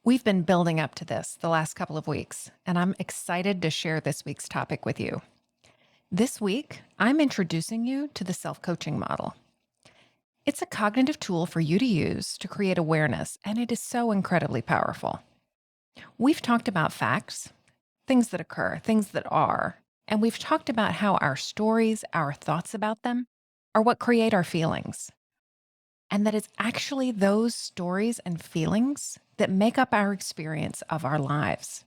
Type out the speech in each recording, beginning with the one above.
We've been building up to this the last couple of weeks, and I'm excited to share this week's topic with you. This week, I'm introducing you to the self coaching model. It's a cognitive tool for you to use to create awareness, and it is so incredibly powerful. We've talked about facts, things that occur, things that are, and we've talked about how our stories, our thoughts about them, are what create our feelings. And that it's actually those stories and feelings that make up our experience of our lives.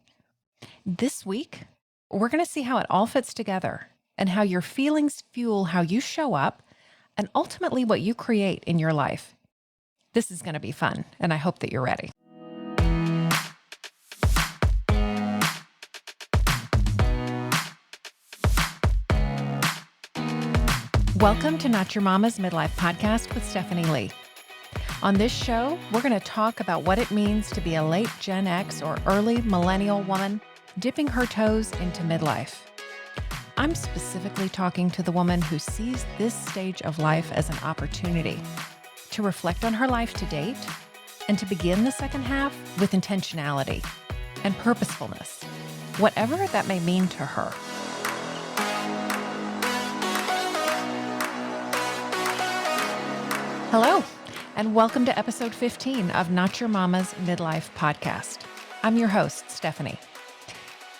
This week, we're going to see how it all fits together and how your feelings fuel how you show up and ultimately what you create in your life. This is going to be fun, and I hope that you're ready. Welcome to Not Your Mama's Midlife Podcast with Stephanie Lee. On this show, we're going to talk about what it means to be a late Gen X or early millennial woman dipping her toes into midlife. I'm specifically talking to the woman who sees this stage of life as an opportunity to reflect on her life to date and to begin the second half with intentionality and purposefulness, whatever that may mean to her. Hello, and welcome to episode 15 of Not Your Mama's Midlife Podcast. I'm your host, Stephanie.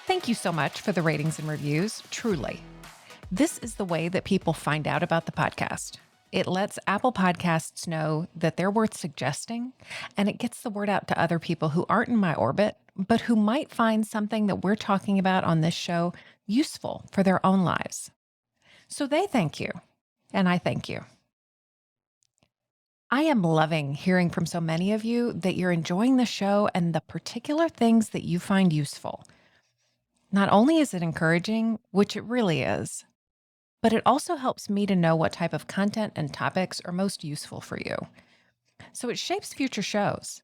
Thank you so much for the ratings and reviews, truly. This is the way that people find out about the podcast. It lets Apple Podcasts know that they're worth suggesting, and it gets the word out to other people who aren't in my orbit, but who might find something that we're talking about on this show useful for their own lives. So they thank you, and I thank you. I am loving hearing from so many of you that you're enjoying the show and the particular things that you find useful. Not only is it encouraging, which it really is, but it also helps me to know what type of content and topics are most useful for you. So it shapes future shows.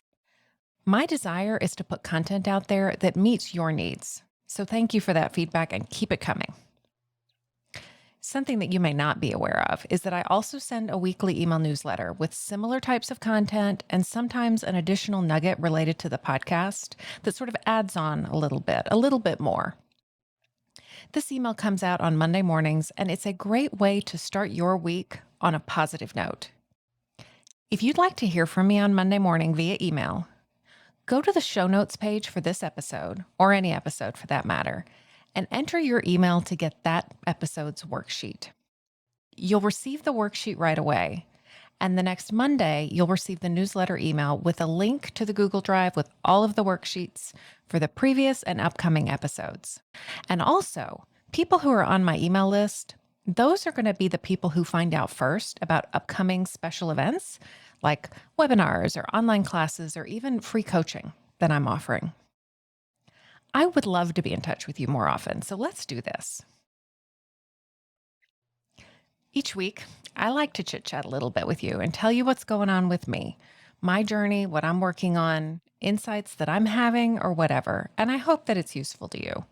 My desire is to put content out there that meets your needs. So thank you for that feedback and keep it coming. Something that you may not be aware of is that I also send a weekly email newsletter with similar types of content and sometimes an additional nugget related to the podcast that sort of adds on a little bit more. This email comes out on Monday mornings, and it's a great way to start your week on a positive note. If you'd like to hear from me on Monday morning via email, go to the show notes page for this episode, or any episode for that matter, and enter your email to get that episode's worksheet. You'll receive the worksheet right away, and the next Monday, you'll receive the newsletter email with a link to the Google Drive with all of the worksheets for the previous and upcoming episodes. And also, people who are on my email list, those are going to be the people who find out first about upcoming special events like webinars or online classes or even free coaching that I'm offering. I would love to be in touch with you more often, so let's do this. Each week, I like to chit-chat a little bit with you and tell you what's going on with me, my journey, what I'm working on, insights that I'm having, or whatever, and I hope that it's useful to you.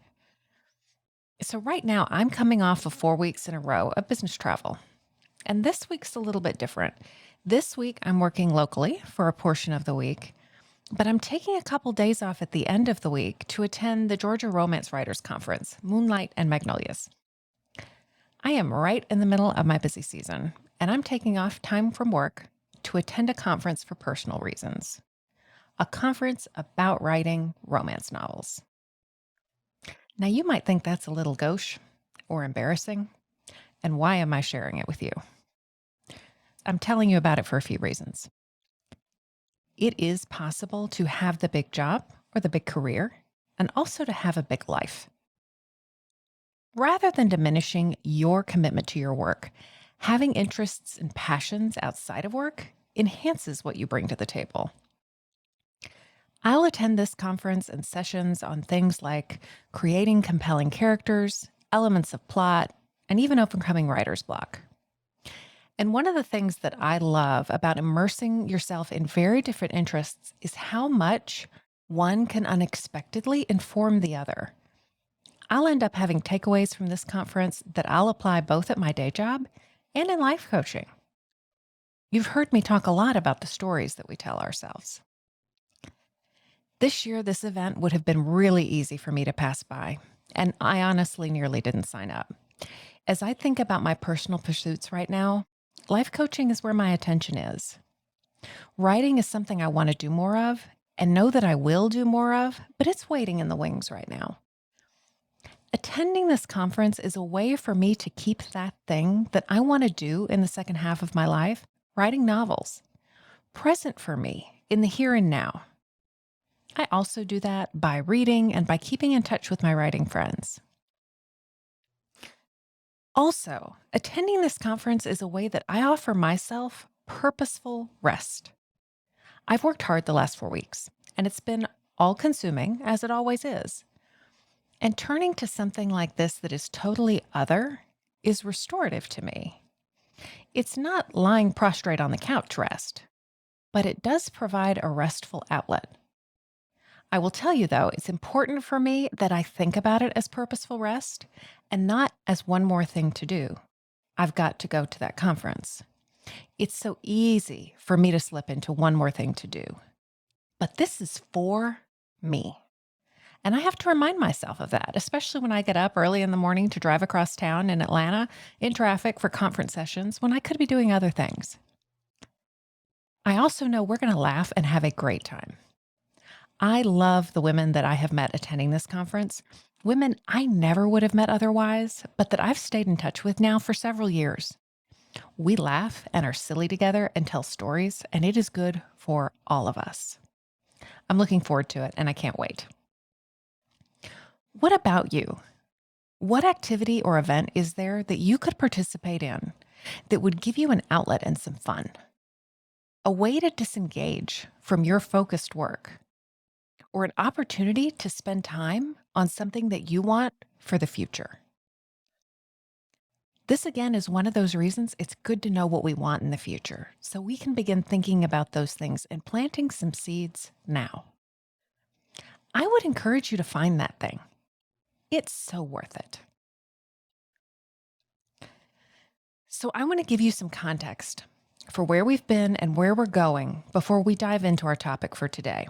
So right now, I'm coming off of 4 weeks in a row of business travel, and this week's a little bit different. This week, I'm working locally for a portion of the week, but I'm taking a couple days off at the end of the week to attend the Georgia Romance Writers Conference, Moonlight and Magnolias. I am right in the middle of my busy season, and I'm taking off time from work to attend a conference for personal reasons. A conference about writing romance novels. Now, you might think that's a little gauche or embarrassing, and why am I sharing it with you? I'm telling you about it for a few reasons. It is possible to have the big job or the big career and also to have a big life. Rather than diminishing your commitment to your work, having interests and passions outside of work enhances what you bring to the table. I'll attend this conference and sessions on things like creating compelling characters, elements of plot, and even overcoming writer's block. And one of the things that I love about immersing yourself in very different interests is how much one can unexpectedly inform the other. I'll end up having takeaways from this conference that I'll apply both at my day job and in life coaching. You've heard me talk a lot about the stories that we tell ourselves. This year, this event would have been really easy for me to pass by, and I honestly nearly didn't sign up. As I think about my personal pursuits right now, life coaching is where my attention is. Writing is something I want to do more of and know that I will do more of, but it's waiting in the wings right now. Attending this conference is a way for me to keep that thing that I want to do in the second half of my life, writing novels, present for me in the here and now. I also do that by reading and by keeping in touch with my writing friends. Also, attending this conference is a way that I offer myself purposeful rest. I've worked hard the last 4 weeks, and it's been all consuming, as it always is. And turning to something like this that is totally other is restorative to me. It's not lying prostrate on the couch rest, but it does provide a restful outlet. I will tell you, though, it's important for me that I think about it as purposeful rest and not as one more thing to do. I've got to go to that conference. It's so easy for me to slip into one more thing to do. But this is for me. And I have to remind myself of that, especially when I get up early in the morning to drive across town in Atlanta in traffic for conference sessions when I could be doing other things. I also know we're going to laugh and have a great time. I love the women that I have met attending this conference, women I never would have met otherwise, but that I've stayed in touch with now for several years. We laugh and are silly together and tell stories, and it is good for all of us. I'm looking forward to it, and I can't wait. What about you? What activity or event is there that you could participate in that would give you an outlet and some fun? A way to disengage from your focused work, or an opportunity to spend time on something that you want for the future? This again is one of those reasons it's good to know what we want in the future so we can begin thinking about those things and planting some seeds now. I would encourage you to find that thing. It's so worth it. So I want to give you some context for where we've been and where we're going before we dive into our topic for today.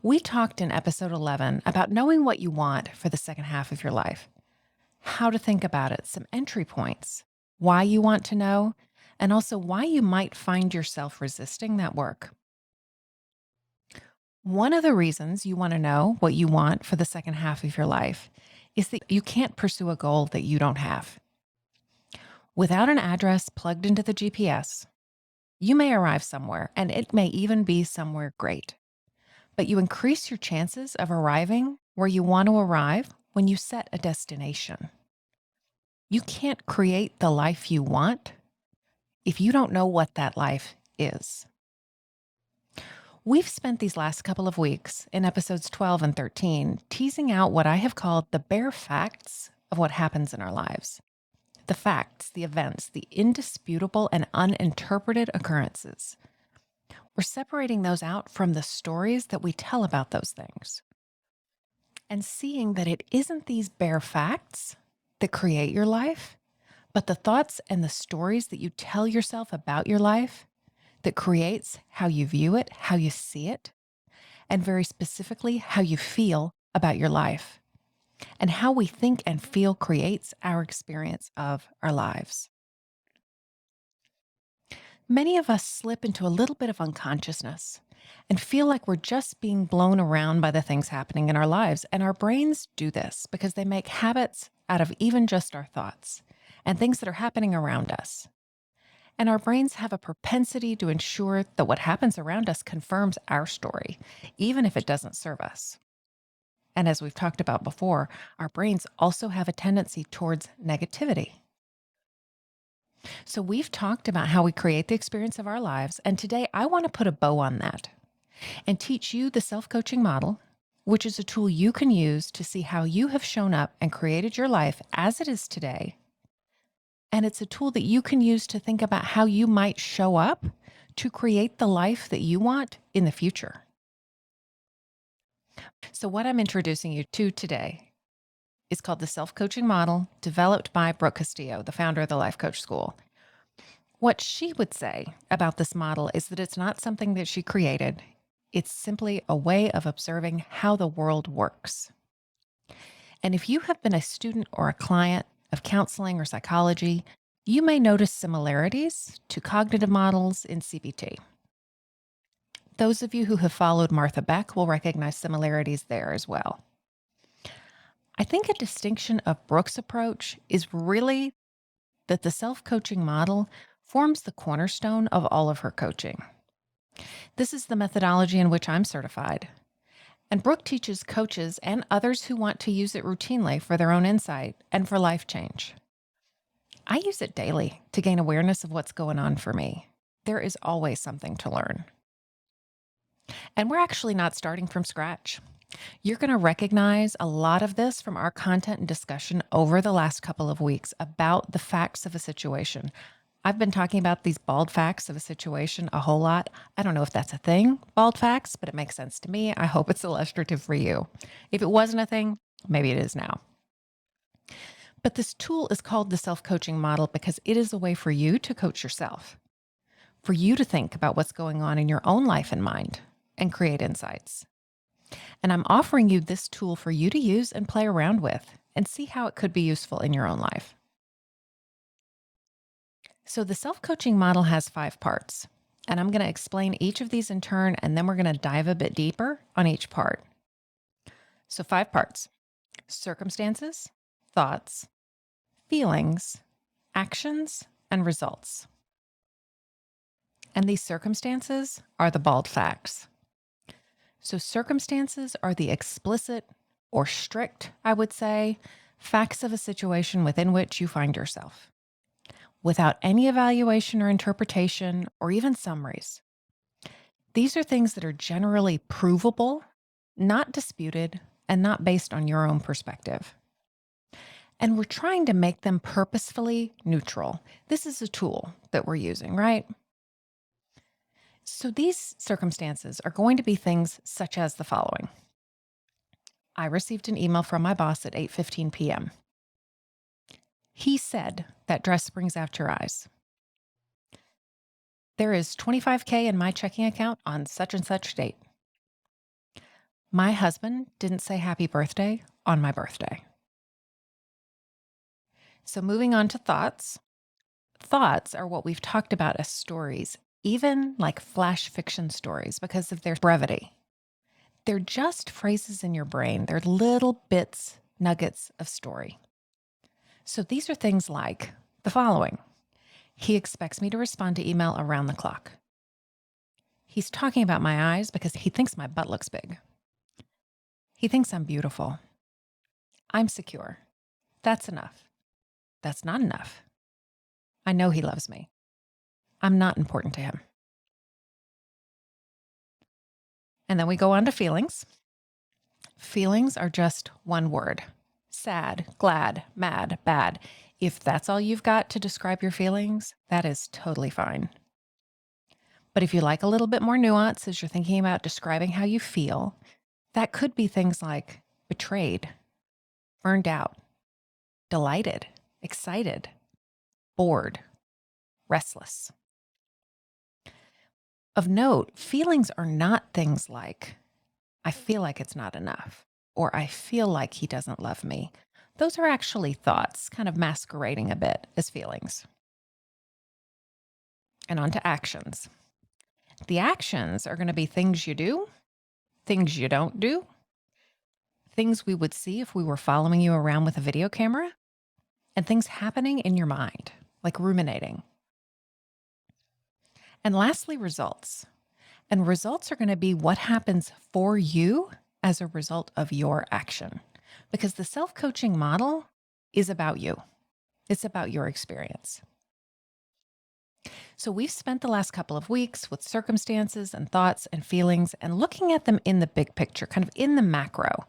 We talked in episode 11 about knowing what you want for the second half of your life, how to think about it, some entry points, why you want to know, and also why you might find yourself resisting that work. One of the reasons you want to know what you want for the second half of your life is that you can't pursue a goal that you don't have. Without an address plugged into the GPS, you may arrive somewhere, and it may even be somewhere great. But you increase your chances of arriving where you want to arrive when you set a destination. You can't create the life you want if you don't know what that life is. We've spent these last couple of weeks in episodes 12 and 13 teasing out what I have called the bare facts of what happens in our lives. The facts, the events, the indisputable and uninterpreted occurrences. We're separating those out from the stories that we tell about those things and seeing that it isn't these bare facts that create your life, but the thoughts and the stories that you tell yourself about your life that creates how you view it, how you see it, and very specifically, how you feel about your life. And how we think and feel creates our experience of our lives. Many of us slip into a little bit of unconsciousness and feel like we're just being blown around by the things happening in our lives. And our brains do this because they make habits out of even just our thoughts and things that are happening around us. And our brains have a propensity to ensure that what happens around us confirms our story, even if it doesn't serve us. And as we've talked about before, our brains also have a tendency towards negativity. So we've talked about how we create the experience of our lives, and today I want to put a bow on that and teach you the self-coaching model, which is a tool you can use to see how you have shown up and created your life as it is today. And it's a tool that you can use to think about how you might show up to create the life that you want in the future. So what I'm introducing you to today is called the self-coaching model, developed by Brooke Castillo, the founder of the Life Coach School. What she would say about this model is that it's not something that she created. It's simply a way of observing how the world works. And if you have been a student or a client of counseling or psychology, you may notice similarities to cognitive models in CBT. Those of you who have followed Martha Beck will recognize similarities there as well. I think a distinction of Brooke's approach is really that the self-coaching model forms the cornerstone of all of her coaching. This is the methodology in which I'm certified. And Brooke teaches coaches and others who want to use it routinely for their own insight and for life change. I use it daily to gain awareness of what's going on for me. There is always something to learn. And we're actually not starting from scratch. You're going to recognize a lot of this from our content and discussion over the last couple of weeks about the facts of a situation. I've been talking about these bald facts of a situation a whole lot. I don't know if that's a thing, bald facts, but it makes sense to me. I hope it's illustrative for you. If it wasn't a thing, maybe it is now. But this tool is called the self-coaching model because it is a way for you to coach yourself, for you to think about what's going on in your own life and mind and create insights. And I'm offering you this tool for you to use and play around with and see how it could be useful in your own life. So the self-coaching model has 5 parts, and I'm going to explain each of these in turn, and then we're going to dive a bit deeper on each part. So 5 parts: circumstances, thoughts, feelings, actions, and results. And these circumstances are the bald facts. So circumstances are the explicit or strict, I would say, facts of a situation within which you find yourself, without any evaluation or interpretation or even summaries. These are things that are generally provable, not disputed, and not based on your own perspective. And we're trying to make them purposefully neutral. This is a tool that we're using, right? So these circumstances are going to be things such as the following. I received an email from my boss at 8:15 p.m. He said, "That dress brings out your eyes." There is $25K in my checking account on such and such date. My husband didn't say happy birthday on my birthday. So moving on to thoughts. Thoughts are what we've talked about as stories, even like flash fiction stories because of their brevity. They're just phrases in your brain. They're little bits, nuggets of story. So these are things like the following. He expects me to respond to email around the clock. He's talking about my eyes because he thinks my butt looks big. He thinks I'm beautiful. I'm secure. That's enough. That's not enough. I know he loves me. I'm not important to him. And then we go on to feelings. Feelings are just one word: sad, glad, mad, bad. If that's all you've got to describe your feelings, that is totally fine. But if you like a little bit more nuance as you're thinking about describing how you feel, that could be things like betrayed, burned out, delighted, excited, bored, restless. Of note, feelings are not things like, I feel like it's not enough, or I feel like he doesn't love me. Those are actually thoughts, kind of masquerading a bit as feelings. And on to actions. The actions are going to be things you do, things you don't do, things we would see if we were following you around with a video camera, and things happening in your mind, like ruminating. And lastly, results. And results are going to be what happens for you as a result of your action. Because the self-coaching model is about you. It's about your experience. So we've spent the last couple of weeks with circumstances and thoughts and feelings and looking at them in the big picture, kind of in the macro.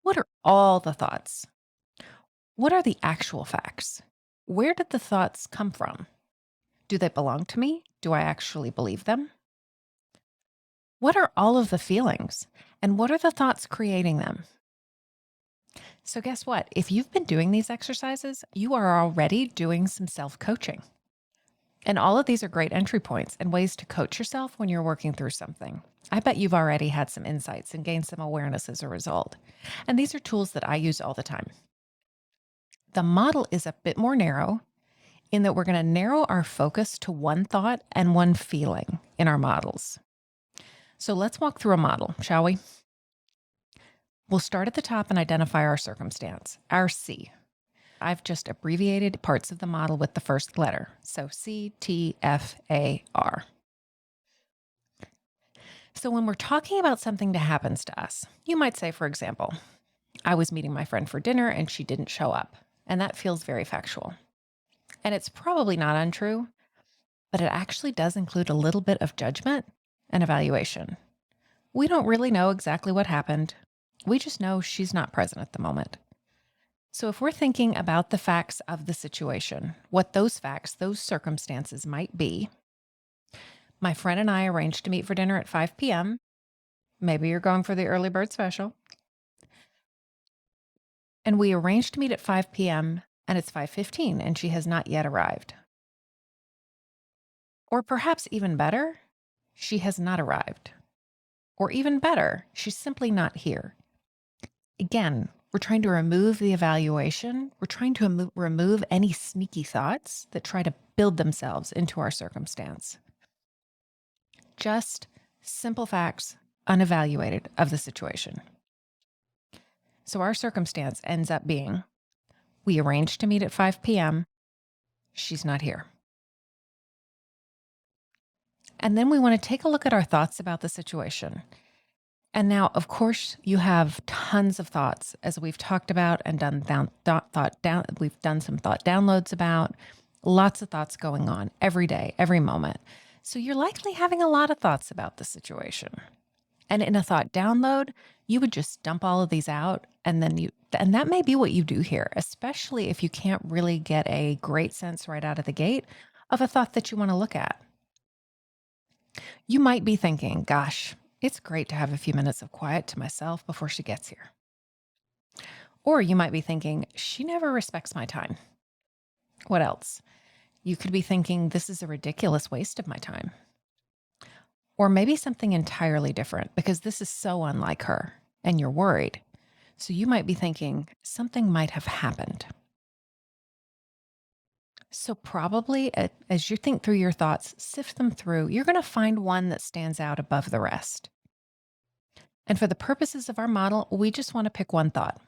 What are all the thoughts? What are the actual facts? Where did the thoughts come from? Do they belong to me? Do I actually believe them? What are all of the feelings? And what are the thoughts creating them? So guess what? If you've been doing these exercises, you are already doing some self-coaching. And all of these are great entry points and ways to coach yourself when you're working through something. I bet you've already had some insights and gained some awareness as a result. And these are tools that I use all the time. The model is a bit more narrow in that we're going to narrow our focus to one thought and one feeling in our models. So let's walk through a model, shall we? We'll start at the top and identify our circumstance, our C. I've just abbreviated parts of the model with the first letter. So C, T, F, A, R. So when we're talking about something that happens to us, you might say, for example, I was meeting my friend for dinner and she didn't show up. And that feels very factual. And it's probably not untrue, but it actually does include a little bit of judgment and evaluation. We don't really know exactly what happened. We just know she's not present at the moment. So if we're thinking about the facts of the situation, what those facts, those circumstances might be, my friend and I arranged to meet for dinner at 5 p.m. Maybe you're going for the early bird special. And we arranged to meet at 5 p.m. and it's 5:15 and she has not yet arrived. Or perhaps even better, she has not arrived. Or even better, she's simply not here. Again, we're trying to remove the evaluation. We're trying to remove any sneaky thoughts that try to build themselves into our circumstance. Just simple facts, unevaluated of the situation. So our circumstance ends up being, we arranged to meet at 5 p.m. She's not here. And then we want to take a look at our thoughts about the situation. And now, of course, you have tons of thoughts, as we've talked about and we've done some thought downloads about, lots of thoughts going on every day, every moment. So you're likely having a lot of thoughts about the situation. And in a thought download, you would just dump all of these out and that may be what you do here, especially if you can't really get a great sense right out of the gate of a thought that you want to look at. You might be thinking, gosh, it's great to have a few minutes of quiet to myself before she gets here. Or you might be thinking, she never respects my time. What else? You could be thinking, this is a ridiculous waste of my time. Or maybe something entirely different because this is so unlike her and you're worried. So you might be thinking, something might have happened. So probably as you think through your thoughts, sift them through, you're going to find one that stands out above the rest. And for the purposes of our model, we just want to pick one thought.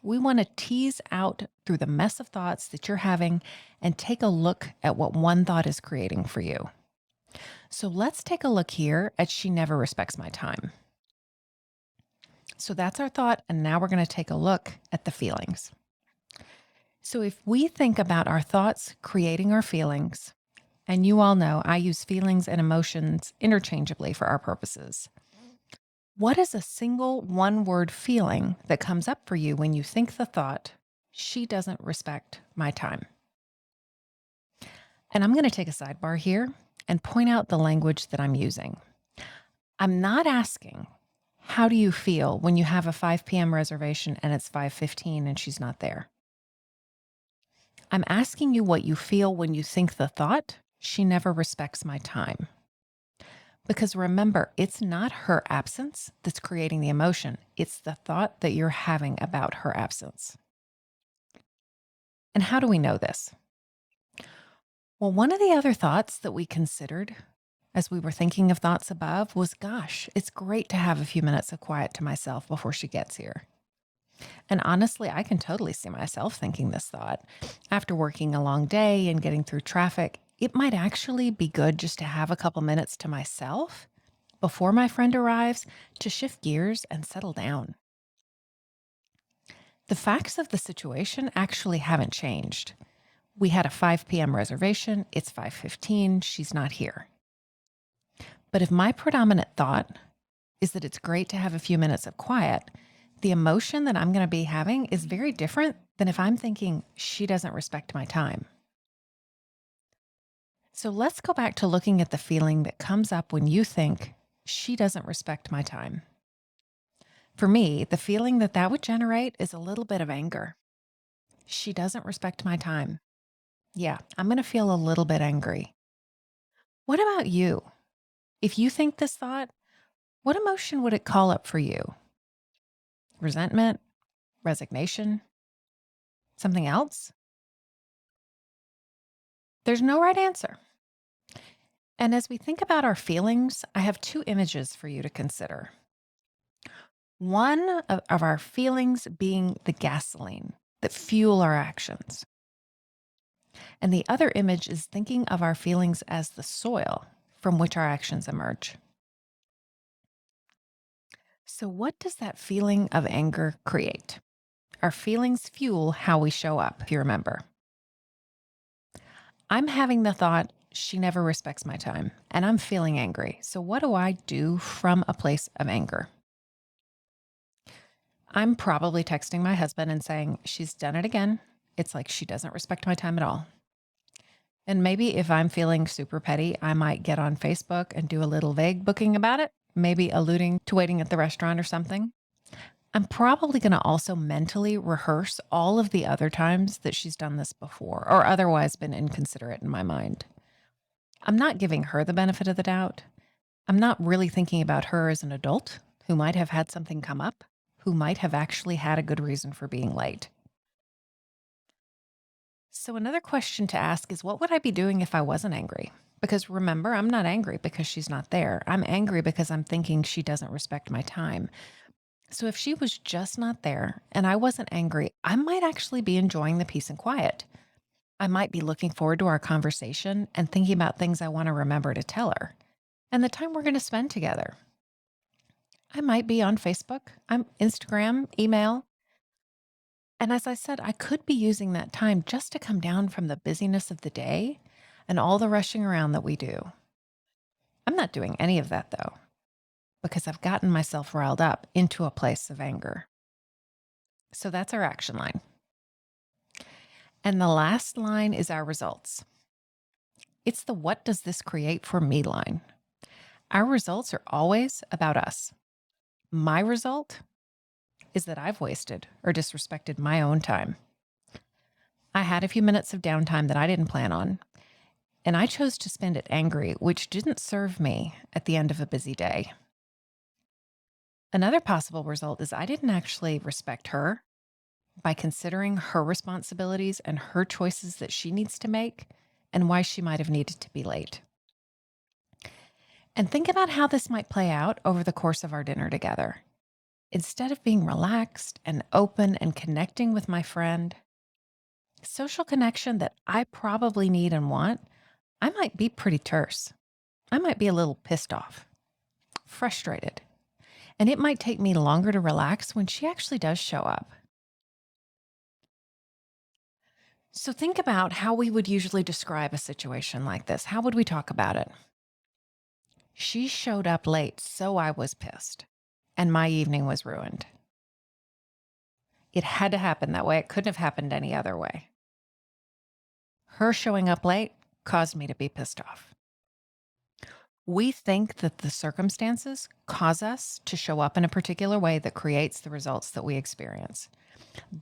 We want to tease out through the mess of thoughts that you're having and take a look at what one thought is creating for you. So let's take a look here at she never respects my time. So that's our thought. And now we're going to take a look at the feelings. So if we think about our thoughts creating our feelings, and you all know I use feelings and emotions interchangeably for our purposes. What is a single one-word feeling that comes up for you when you think the thought, she doesn't respect my time? And I'm going to take a sidebar here and point out the language that I'm using. I'm not asking, how do you feel when you have a 5 p.m. reservation and it's 5:15 and she's not there? I'm asking you what you feel when you think the thought, she never respects my time. Because remember, it's not her absence that's creating the emotion. It's the thought that you're having about her absence. And how do we know this? Well, one of the other thoughts that we considered as we were thinking of thoughts above was, gosh, it's great to have a few minutes of quiet to myself before she gets here. And honestly, I can totally see myself thinking this thought. After working a long day and getting through traffic, it might actually be good just to have a couple minutes to myself before my friend arrives to shift gears and settle down. The facts of the situation actually haven't changed. We had a 5 p.m. reservation. It's 5:15. She's not here. But if my predominant thought is that it's great to have a few minutes of quiet, the emotion that I'm going to be having is very different than if I'm thinking she doesn't respect my time. So let's go back to looking at the feeling that comes up when you think she doesn't respect my time. For me, the feeling that would generate is a little bit of anger. She doesn't respect my time. Yeah, I'm going to feel a little bit angry. What about you? If you think this thought, what emotion would it call up for you? Resentment, resignation, something else? There's no right answer. And as we think about our feelings, I have two images for you to consider. One of our feelings being the gasoline that fuel our actions. And the other image is thinking of our feelings as the soil from which our actions emerge. So, what does that feeling of anger create? Our feelings fuel how we show up, if you remember. I'm having the thought, she never respects my time, and I'm feeling angry. So, what do I do from a place of anger? I'm probably texting my husband and saying, she's done it again. It's like she doesn't respect my time at all. And maybe if I'm feeling super petty, I might get on Facebook and do a little vague booking about it, maybe alluding to waiting at the restaurant or something. I'm probably going to also mentally rehearse all of the other times that she's done this before or otherwise been inconsiderate in my mind. I'm not giving her the benefit of the doubt. I'm not really thinking about her as an adult who might have had something come up, who might have actually had a good reason for being late. So, another question to ask is what would I be doing if I wasn't angry? Because remember, I'm not angry because she's not there. I'm angry because I'm thinking she doesn't respect my time. So, if she was just not there and I wasn't angry, I might actually be enjoying the peace and quiet. I might be looking forward to our conversation and thinking about things I want to remember to tell her and the time we're going to spend together. I might be on Facebook, I'm Instagram, email. And as I said, I could be using that time just to come down from the busyness of the day and all the rushing around that we do. I'm not doing any of that though, because I've gotten myself riled up into a place of anger. So that's our action line. And the last line is our results. It's the what does this create for me line. Our results are always about us. My result is that I've wasted or disrespected my own time. I had a few minutes of downtime that I didn't plan on, and I chose to spend it angry, which didn't serve me at the end of a busy day. Another possible result is I didn't actually respect her by considering her responsibilities and her choices that she needs to make and why she might have needed to be late. And think about how this might play out over the course of our dinner together. Instead of being relaxed and open and connecting with my friend, social connection that I probably need and want, I might be pretty terse. I might be a little pissed off, frustrated, and it might take me longer to relax when she actually does show up. So think about how we would usually describe a situation like this. How would we talk about it? She showed up late, so I was pissed, and my evening was ruined. It had to happen that way. It couldn't have happened any other way. Her showing up late caused me to be pissed off. We think that the circumstances cause us to show up in a particular way that creates the results that we experience.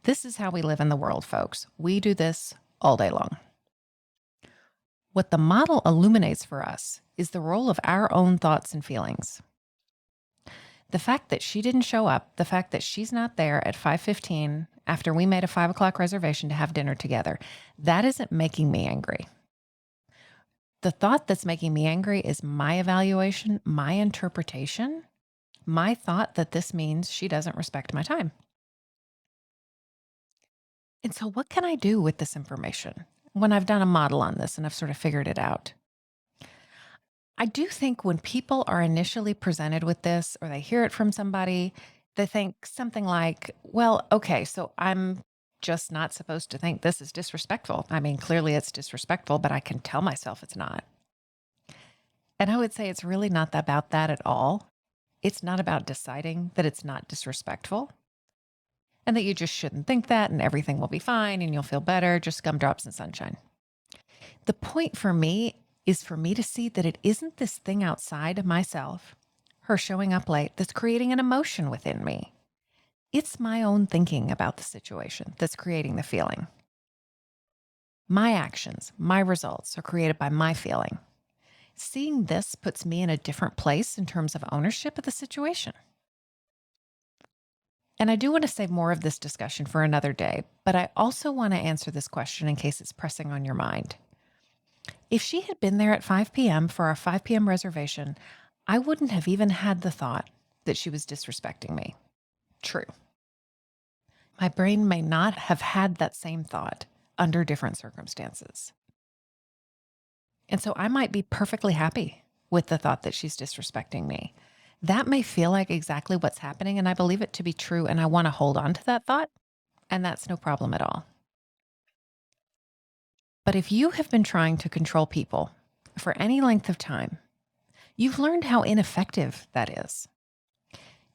This is how we live in the world, folks. We do this all day long. What the model illuminates for us is the role of our own thoughts and feelings. The fact that she didn't show up, the fact that she's not there at 5:15 after we made a 5 o'clock reservation to have dinner together, that isn't making me angry. The thought that's making me angry is my evaluation, my interpretation, my thought that this means she doesn't respect my time. And so, what can I do with this information when I've done a model on this and I've sort of figured it out? I do think when people are initially presented with this or they hear it from somebody, they think something like, well, okay, so I'm just not supposed to think this is disrespectful. I mean, clearly it's disrespectful, but I can tell myself it's not. And I would say it's really not about that at all. It's not about deciding that it's not disrespectful and that you just shouldn't think that and everything will be fine and you'll feel better, just gumdrops and sunshine. The point for me is for me to see that it isn't this thing outside of myself, her showing up late, that's creating an emotion within me. It's my own thinking about the situation that's creating the feeling. My actions, my results are created by my feeling. Seeing this puts me in a different place in terms of ownership of the situation. And I do want to save more of this discussion for another day, but I also want to answer this question in case it's pressing on your mind. If she had been there at 5 p.m. for our 5 p.m. reservation, I wouldn't have even had the thought that she was disrespecting me. True. My brain may not have had that same thought under different circumstances. And so I might be perfectly happy with the thought that she's disrespecting me. That may feel like exactly what's happening, and I believe it to be true, and I want to hold on to that thought, and that's no problem at all. But if you have been trying to control people for any length of time, you've learned how ineffective that is.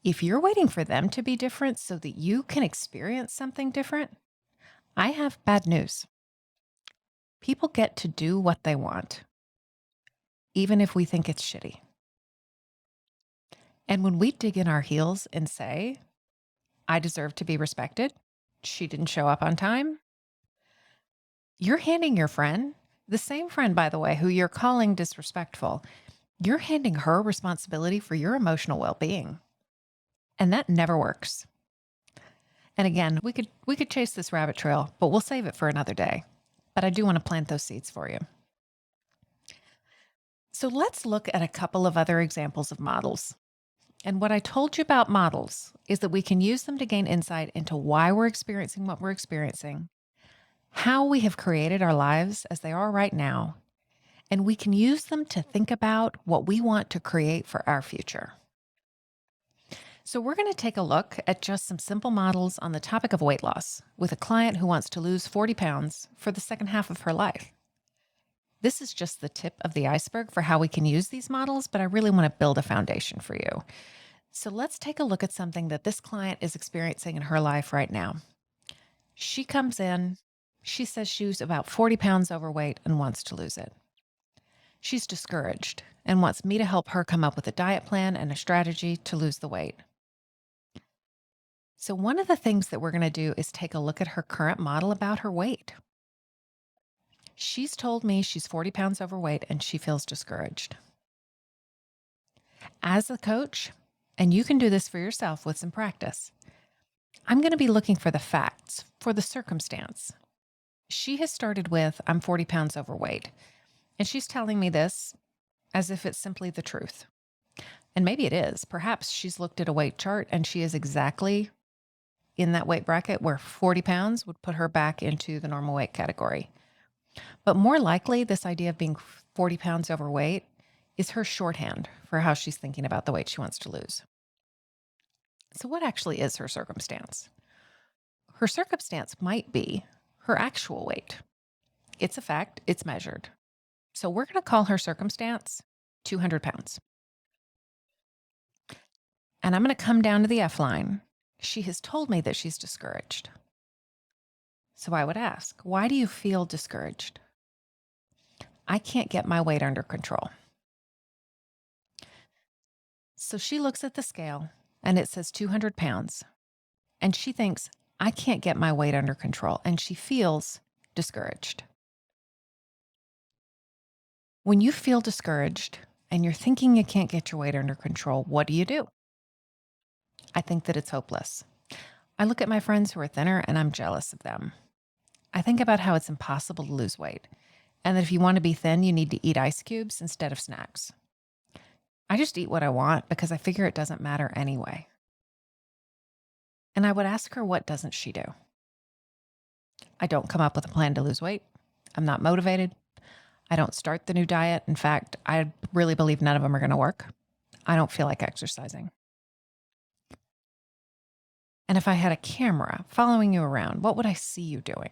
If you're waiting for them to be different so that you can experience something different, I have bad news. People get to do what they want, even if we think it's shitty. And when we dig in our heels and say, I deserve to be respected, she didn't show up on time, you're handing your friend, the same friend, by the way, who you're calling disrespectful, you're handing her responsibility for your emotional well-being. And that never works. And again, we could chase this rabbit trail, but we'll save it for another day. But I do want to plant those seeds for you. So let's look at a couple of other examples of models. And what I told you about models is that we can use them to gain insight into why we're experiencing what we're experiencing, how we have created our lives as they are right now, and we can use them to think about what we want to create for our future. So we're going to take a look at just some simple models on the topic of weight loss with a client who wants to lose 40 pounds for the second half of her life. This is just the tip of the iceberg for how we can use these models, but I really want to build a foundation for you. So let's take a look at something that this client is experiencing in her life right now. She comes in, she says she's about 40 pounds overweight and wants to lose it. She's discouraged and wants me to help her come up with a diet plan and a strategy to lose the weight. So one of the things that we're going to do is take a look at her current model about her weight. She's told me she's 40 pounds overweight and she feels discouraged. As a coach, and you can do this for yourself with some practice, I'm going to be looking for the facts, for the circumstance. She has started with, I'm 40 pounds overweight, and she's telling me this as if it's simply the truth. And maybe it is. Perhaps she's looked at a weight chart and she is exactly in that weight bracket where 40 pounds would put her back into the normal weight category. But more likely, this idea of being 40 pounds overweight is her shorthand for how she's thinking about the weight she wants to lose. So what actually is her circumstance? Her circumstance might be her actual weight. It's a fact, it's measured. So we're going to call her circumstance 200 pounds. And I'm going to come down to the F line. She has told me that she's discouraged. So I would ask, why do you feel discouraged? I can't get my weight under control. So she looks at the scale and it says 200 pounds. And she thinks, I can't get my weight under control. And she feels discouraged. When you feel discouraged and you're thinking you can't get your weight under control, what do? I think that it's hopeless. I look at my friends who are thinner and I'm jealous of them. I think about how it's impossible to lose weight and that if you want to be thin, you need to eat ice cubes instead of snacks. I just eat what I want because I figure it doesn't matter anyway. And I would ask her, what doesn't she do? I don't come up with a plan to lose weight. I'm not motivated. I don't start the new diet. In fact, I really believe none of them are going to work. I don't feel like exercising. And if I had a camera following you around, what would I see you doing?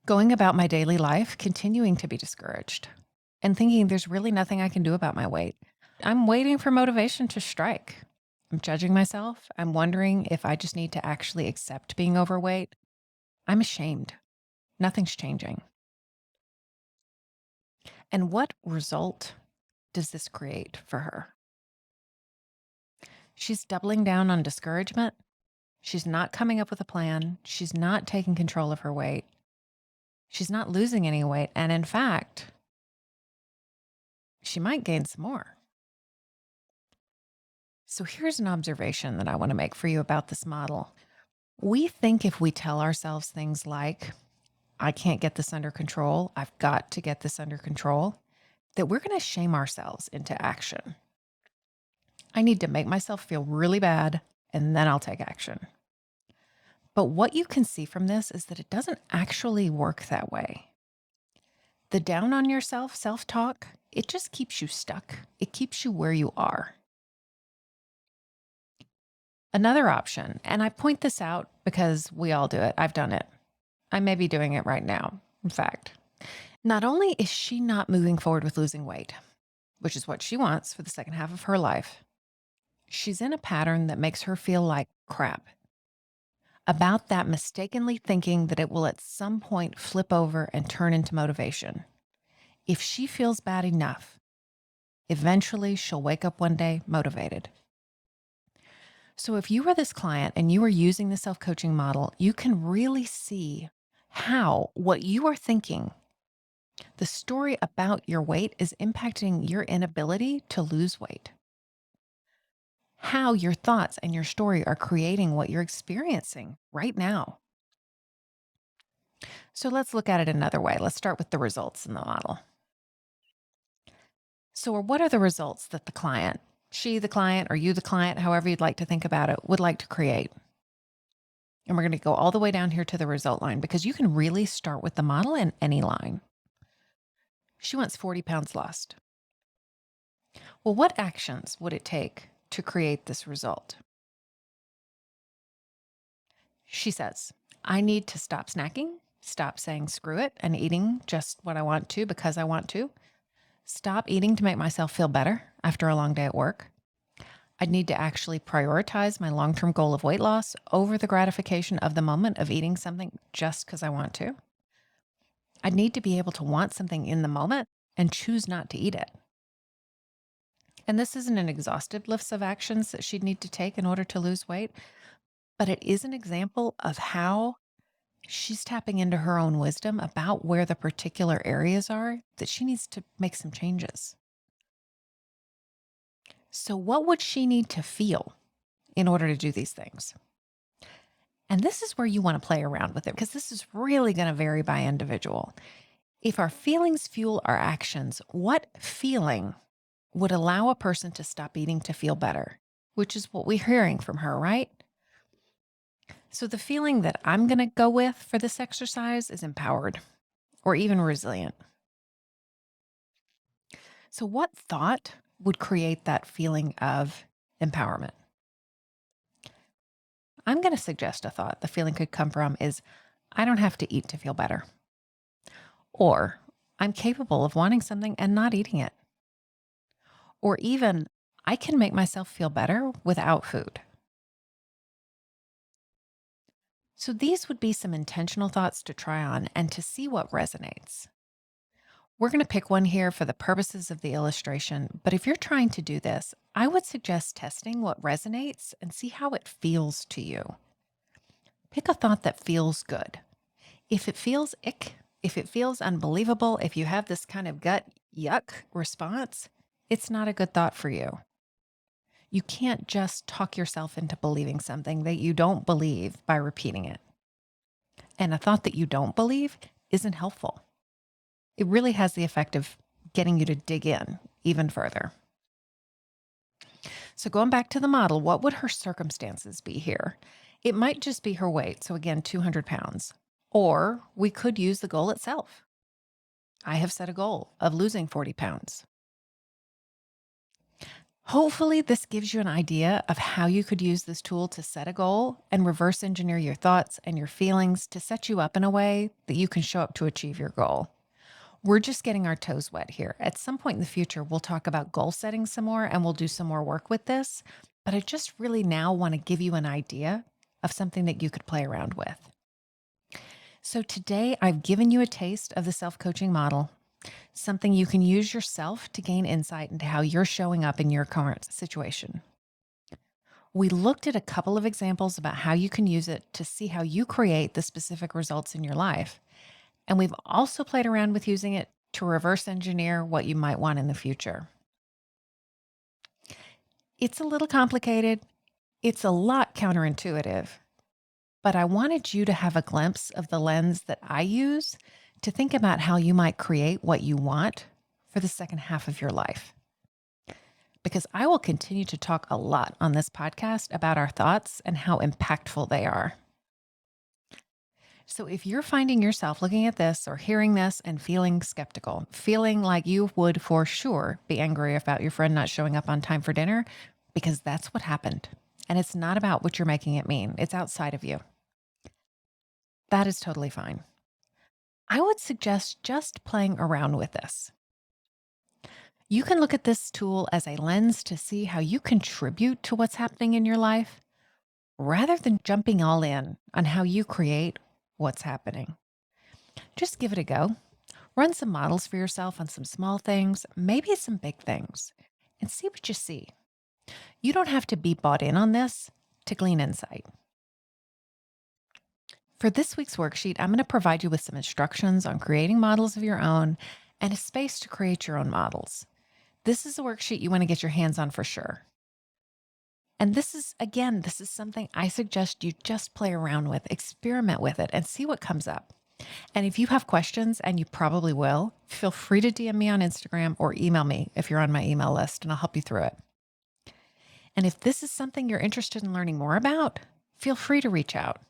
Going about my daily life, continuing to be discouraged and thinking there's really nothing I can do about my weight. I'm waiting for motivation to strike. I'm judging myself. I'm wondering if I just need to actually accept being overweight. I'm ashamed. Nothing's changing. And what result does this create for her? She's doubling down on discouragement. She's not coming up with a plan. She's not taking control of her weight. She's not losing any weight. And in fact, she might gain some more. So here's an observation that I want to make for you about this model. We think if we tell ourselves things like, I can't get this under control, I've got to get this under control, that we're going to shame ourselves into action. I need to make myself feel really bad and then I'll take action. But what you can see from this is that it doesn't actually work that way. The down on yourself self-talk, it just keeps you stuck. It keeps you where you are. Another option, and I point this out because we all do it. I've done it. I may be doing it right now, in fact. Not only is she not moving forward with losing weight, which is what she wants for the second half of her life, she's in a pattern that makes her feel like crap. About that mistakenly thinking that it will at some point flip over and turn into motivation. If she feels bad enough, eventually she'll wake up one day motivated. So if you are this client and you are using the self-coaching model, you can really see how what you are thinking, the story about your weight, is impacting your inability to lose weight. How your thoughts and your story are creating what you're experiencing right now. So let's look at it another way. Let's start with the results in the model. So what are the results that the client, she, the client, or you, the client, however you'd like to think about it, would like to create? And we're going to go all the way down here to the result line because you can really start with the model in any line. She wants 40 pounds lost. Well, what actions would it take to create this result? She says, I need to stop snacking, stop saying screw it and eating just what I want to because I want to, stop eating to make myself feel better after a long day at work. I'd need to actually prioritize my long-term goal of weight loss over the gratification of the moment of eating something just because I want to. I'd need to be able to want something in the moment and choose not to eat it. And this isn't an exhaustive list of actions that she'd need to take in order to lose weight, but it is an example of how she's tapping into her own wisdom about where the particular areas are that she needs to make some changes. So what would she need to feel in order to do these things? And this is where you want to play around with it because this is really going to vary by individual. If our feelings fuel our actions, what feeling would allow a person to stop eating to feel better? Which is what we're hearing from her, right? So the feeling that I'm going to go with for this exercise is empowered or even resilient. So what thought would create that feeling of empowerment? I'm going to suggest a thought the feeling could come from is, I don't have to eat to feel better. Or I'm capable of wanting something and not eating it. Or even, I can make myself feel better without food. So these would be some intentional thoughts to try on and to see what resonates. We're going to pick one here for the purposes of the illustration, but if you're trying to do this, I would suggest testing what resonates and see how it feels to you. Pick a thought that feels good. If it feels ick, if it feels unbelievable, if you have this kind of gut yuck response, it's not a good thought for you. You can't just talk yourself into believing something that you don't believe by repeating it. And a thought that you don't believe isn't helpful. It really has the effect of getting you to dig in even further. So going back to the model, what would her circumstances be here? It might just be her weight. So again, 200 pounds. Or we could use the goal itself. I have set a goal of losing 40 pounds. Hopefully this gives you an idea of how you could use this tool to set a goal and reverse engineer your thoughts and your feelings to set you up in a way that you can show up to achieve your goal. We're just getting our toes wet here. At some point in the future, we'll talk about goal setting some more and we'll do some more work with this. But I just really now want to give you an idea of something that you could play around with. So today I've given you a taste of the self-coaching model, something you can use yourself to gain insight into how you're showing up in your current situation. We looked at a couple of examples about how you can use it to see how you create the specific results in your life. And we've also played around with using it to reverse engineer what you might want in the future. It's a little complicated. It's a lot counterintuitive, but I wanted you to have a glimpse of the lens that I use to think about how you might create what you want for the second half of your life. Because I will continue to talk a lot on this podcast about our thoughts and how impactful they are. So if you're finding yourself looking at this or hearing this and feeling skeptical, feeling like you would for sure be angry about your friend not showing up on time for dinner, because that's what happened. And it's not about what you're making it mean. It's outside of you. That is totally fine. I would suggest just playing around with this. You can look at this tool as a lens to see how you contribute to what's happening in your life, rather than jumping all in on how you create what's happening. Just give it a go. Run some models for yourself on some small things, maybe some big things, and see what you see. You don't have to be bought in on this to glean insight. For this week's worksheet, I'm going to provide you with some instructions on creating models of your own and a space to create your own models. This is a worksheet you want to get your hands on for sure. And this is something I suggest you just play around with, experiment with it, and see what comes up. And if you have questions, and you probably will, feel free to DM me on Instagram or email me if you're on my email list, and I'll help you through it. And if this is something you're interested in learning more about, feel free to reach out.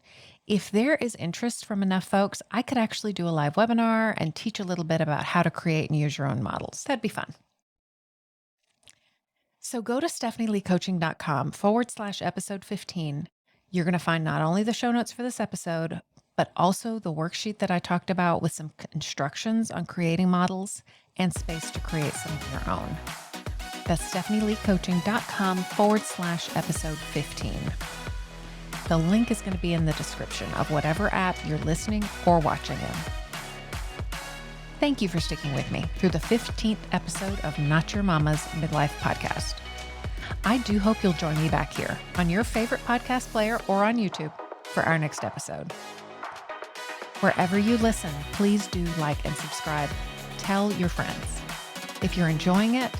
If there is interest from enough folks, I could actually do a live webinar and teach a little bit about how to create and use your own models. That'd be fun. So go to stephanieleecoaching.com/episode 15. You're going to find not only the show notes for this episode, but also the worksheet that I talked about with some instructions on creating models and space to create some of your own. That's stephanieleecoaching.com/episode 15. The link is going to be in the description of whatever app you're listening or watching in. Thank you for sticking with me through the 15th episode of Not Your Mama's Midlife Podcast. I do hope you'll join me back here on your favorite podcast player or on YouTube for our next episode. Wherever you listen, please do like and subscribe. Tell your friends. If you're enjoying it,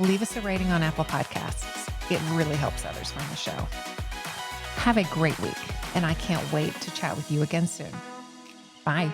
leave us a rating on Apple Podcasts. It really helps others find the show. Have a great week, and I can't wait to chat with you again soon. Bye.